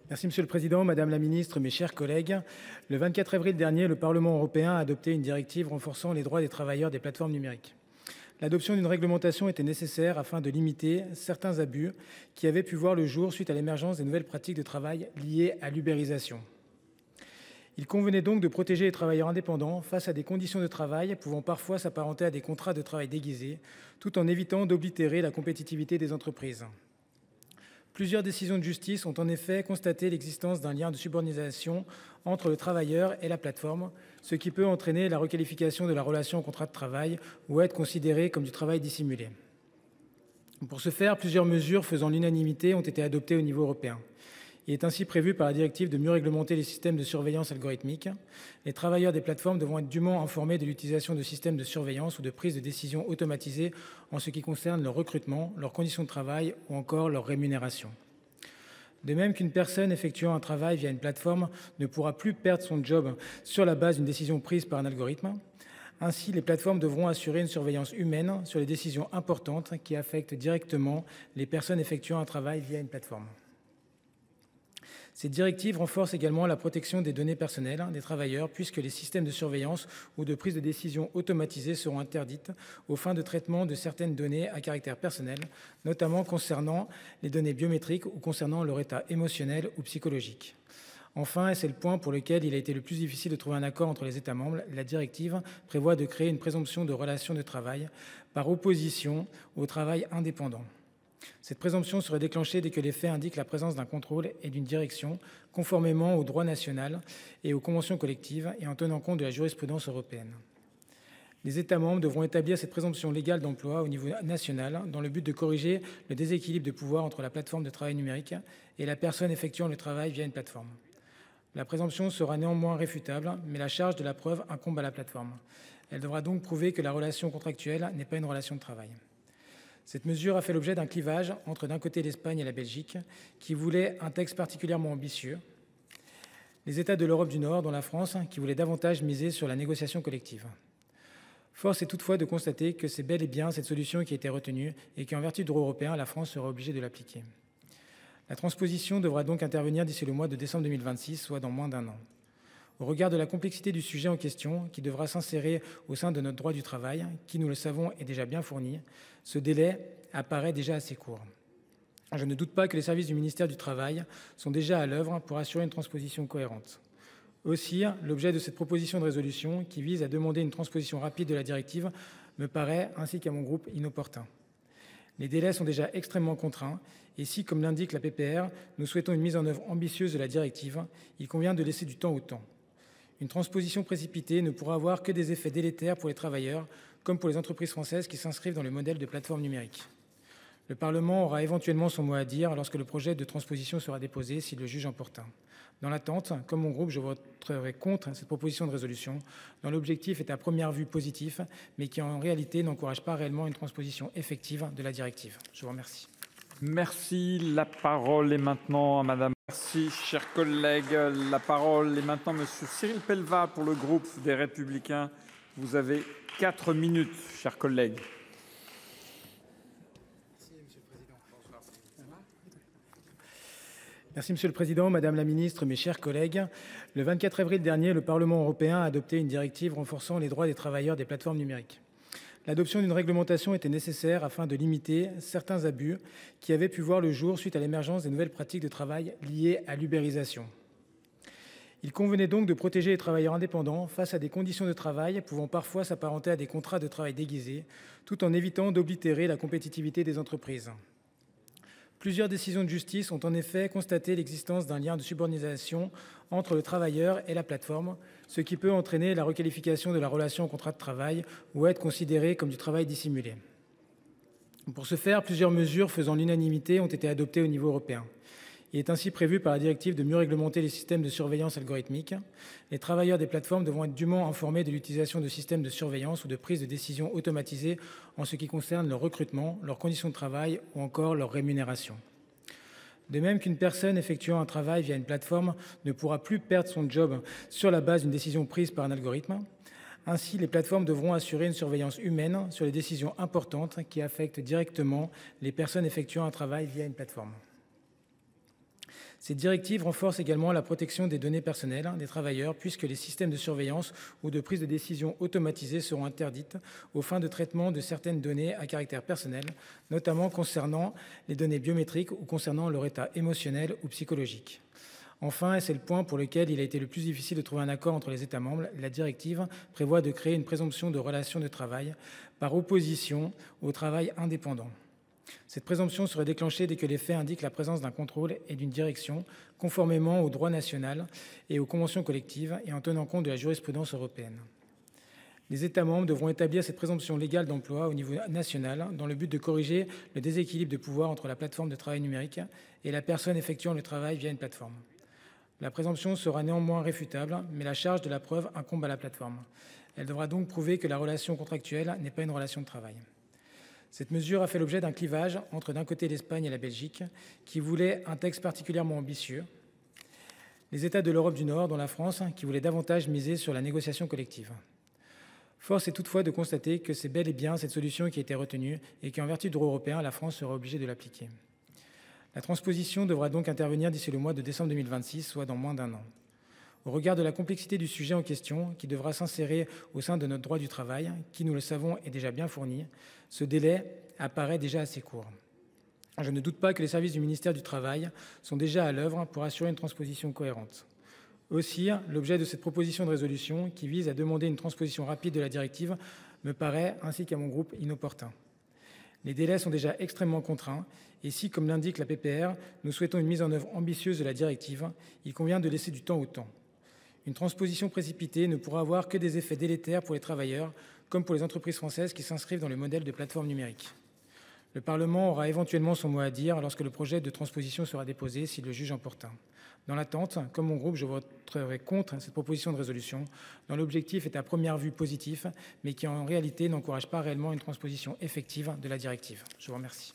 Monsieur le Président, Madame la Ministre, mes chers collègues. Le 24 avril dernier, le Parlement européen a adopté une directive renforçant les droits des travailleurs des plateformes numériques. L'adoption d'une réglementation était nécessaire afin de limiter certains abus qui avaient pu voir le jour suite à l'émergence des nouvelles pratiques de travail liées à l'ubérisation. Il convenait donc de protéger les travailleurs indépendants face à des conditions de travail pouvant parfois s'apparenter à des contrats de travail déguisés, tout en évitant d'oblitérer la compétitivité des entreprises. Plusieurs décisions de justice ont en effet constaté l'existence d'un lien de subordination entre le travailleur et la plateforme, ce qui peut entraîner la requalification de la relation au contrat de travail ou être considéré comme du travail dissimulé. Pour ce faire, plusieurs mesures faisant l'unanimité ont été adoptées au niveau européen. Il est ainsi prévu par la directive de mieux réglementer les systèmes de surveillance algorithmique. Les travailleurs des plateformes devront être dûment informés de l'utilisation de systèmes de surveillance ou de prise de décision automatisés en ce qui concerne leur recrutement, leurs conditions de travail ou encore leur rémunération. De même qu'une personne effectuant un travail via une plateforme ne pourra plus perdre son job sur la base d'une décision prise par un algorithme, ainsi les plateformes devront assurer une surveillance humaine sur les décisions importantes qui affectent directement les personnes effectuant un travail via une plateforme. Cette directive renforce également la protection des données personnelles des travailleurs puisque les systèmes de surveillance ou de prise de décision automatisés seront interdits aux fins de traitement de certaines données à caractère personnel, notamment concernant les données biométriques ou concernant leur état émotionnel ou psychologique. Enfin, et c'est le point pour lequel il a été le plus difficile de trouver un accord entre les États membres, la directive prévoit de créer une présomption de relation de travail par opposition au travail indépendant. Cette présomption serait déclenchée dès que les faits indiquent la présence d'un contrôle et d'une direction, conformément au droit national et aux conventions collectives et en tenant compte de la jurisprudence européenne. Les États membres devront établir cette présomption légale d'emploi au niveau national dans le but de corriger le déséquilibre de pouvoir entre la plateforme de travail numérique et la personne effectuant le travail via une plateforme. La présomption sera néanmoins réfutable, mais la charge de la preuve incombe à la plateforme. Elle devra donc prouver que la relation contractuelle n'est pas une relation de travail. Cette mesure a fait l'objet d'un clivage entre d'un côté l'Espagne et la Belgique, qui voulaient un texte particulièrement ambitieux, les États de l'Europe du Nord, dont la France, qui voulaient davantage miser sur la négociation collective. Force est toutefois de constater que c'est bel et bien cette solution qui a été retenue et qu'en vertu du droit européen, la France sera obligée de l'appliquer. La transposition devra donc intervenir d'ici le mois de décembre 2026, soit dans moins d'un an. Au regard de la complexité du sujet en question, qui devra s'insérer au sein de notre droit du travail, qui, nous le savons, est déjà bien fourni, ce délai apparaît déjà assez court. Je ne doute pas que les services du ministère du Travail sont déjà à l'œuvre pour assurer une transposition cohérente. Aussi, l'objet de cette proposition de résolution, qui vise à demander une transposition rapide de la directive, me paraît, ainsi qu'à mon groupe, inopportun. Les délais sont déjà extrêmement contraints et si, comme l'indique la PPR, nous souhaitons une mise en œuvre ambitieuse de la directive, il convient de laisser du temps au temps. Une transposition précipitée ne pourra avoir que des effets délétères pour les travailleurs, comme pour les entreprises françaises qui s'inscrivent dans le modèle de plateforme numérique. Le Parlement aura éventuellement son mot à dire lorsque le projet de transposition sera déposé, s'il le juge opportun. Dans l'attente, comme mon groupe, je voterai contre cette proposition de résolution, dont l'objectif est à première vue positif, mais qui en réalité n'encourage pas réellement une transposition effective de la directive. Je vous remercie. Merci. La parole est maintenant à Madame. Merci, chers collègues. La parole est maintenant à Monsieur Cyril Pellevat pour le groupe des Républicains. Vous avez 4 minutes, chers collègues. Merci Monsieur le Président, Madame la Ministre, mes chers collègues. Le 24 avril dernier, le Parlement européen a adopté une directive renforçant les droits des travailleurs des plateformes numériques. L'adoption d'une réglementation était nécessaire afin de limiter certains abus qui avaient pu voir le jour suite à l'émergence des nouvelles pratiques de travail liées à l'ubérisation. Il convenait donc de protéger les travailleurs indépendants face à des conditions de travail pouvant parfois s'apparenter à des contrats de travail déguisés, tout en évitant d'oblitérer la compétitivité des entreprises. Plusieurs décisions de justice ont en effet constaté l'existence d'un lien de subordination entre le travailleur et la plateforme, ce qui peut entraîner la requalification de la relation au contrat de travail ou être considéré comme du travail dissimulé. Pour ce faire, plusieurs mesures faisant l'unanimité ont été adoptées au niveau européen. Il est ainsi prévu par la directive de mieux réglementer les systèmes de surveillance algorithmique. Les travailleurs des plateformes devront être dûment informés de l'utilisation de systèmes de surveillance ou de prise de décision automatisés en ce qui concerne leur recrutement, leurs conditions de travail ou encore leur rémunération. De même qu'une personne effectuant un travail via une plateforme ne pourra plus perdre son job sur la base d'une décision prise par un algorithme, ainsi les plateformes devront assurer une surveillance humaine sur les décisions importantes qui affectent directement les personnes effectuant un travail via une plateforme. Cette directive renforce également la protection des données personnelles des travailleurs puisque les systèmes de surveillance ou de prise de décision automatisés seront interdites aux fins de traitement de certaines données à caractère personnel, notamment concernant les données biométriques ou concernant leur état émotionnel ou psychologique. Enfin, et c'est le point pour lequel il a été le plus difficile de trouver un accord entre les États membres, la directive prévoit de créer une présomption de relation de travail par opposition au travail indépendant. Cette présomption serait déclenchée dès que les faits indiquent la présence d'un contrôle et d'une direction, conformément au droit national et aux conventions collectives et en tenant compte de la jurisprudence européenne. Les États membres devront établir cette présomption légale d'emploi au niveau national dans le but de corriger le déséquilibre de pouvoir entre la plateforme de travail numérique et la personne effectuant le travail via une plateforme. La présomption sera néanmoins réfutable, mais la charge de la preuve incombe à la plateforme. Elle devra donc prouver que la relation contractuelle n'est pas une relation de travail. Cette mesure a fait l'objet d'un clivage entre d'un côté l'Espagne et la Belgique, qui voulaient un texte particulièrement ambitieux, les États de l'Europe du Nord, dont la France, qui voulaient davantage miser sur la négociation collective. Force est toutefois de constater que c'est bel et bien cette solution qui a été retenue et qu'en vertu du droit européen, la France sera obligée de l'appliquer. La transposition devra donc intervenir d'ici le mois de décembre 2026, soit dans moins d'un an. Au regard de la complexité du sujet en question, qui devra s'insérer au sein de notre droit du travail, qui, nous le savons, est déjà bien fourni, ce délai apparaît déjà assez court. Je ne doute pas que les services du ministère du Travail sont déjà à l'œuvre pour assurer une transposition cohérente. Aussi, l'objet de cette proposition de résolution, qui vise à demander une transposition rapide de la directive, me paraît, ainsi qu'à mon groupe, inopportun. Les délais sont déjà extrêmement contraints et si, comme l'indique la PPR, nous souhaitons une mise en œuvre ambitieuse de la directive, il convient de laisser du temps au temps. Une transposition précipitée ne pourra avoir que des effets délétères pour les travailleurs, comme pour les entreprises françaises qui s'inscrivent dans le modèle de plateforme numérique. Le Parlement aura éventuellement son mot à dire lorsque le projet de transposition sera déposé, s'il le juge opportun. Dans l'attente, comme mon groupe, je voterai contre cette proposition de résolution, dont l'objectif est à première vue positif, mais qui en réalité n'encourage pas réellement une transposition effective de la directive. Je vous remercie.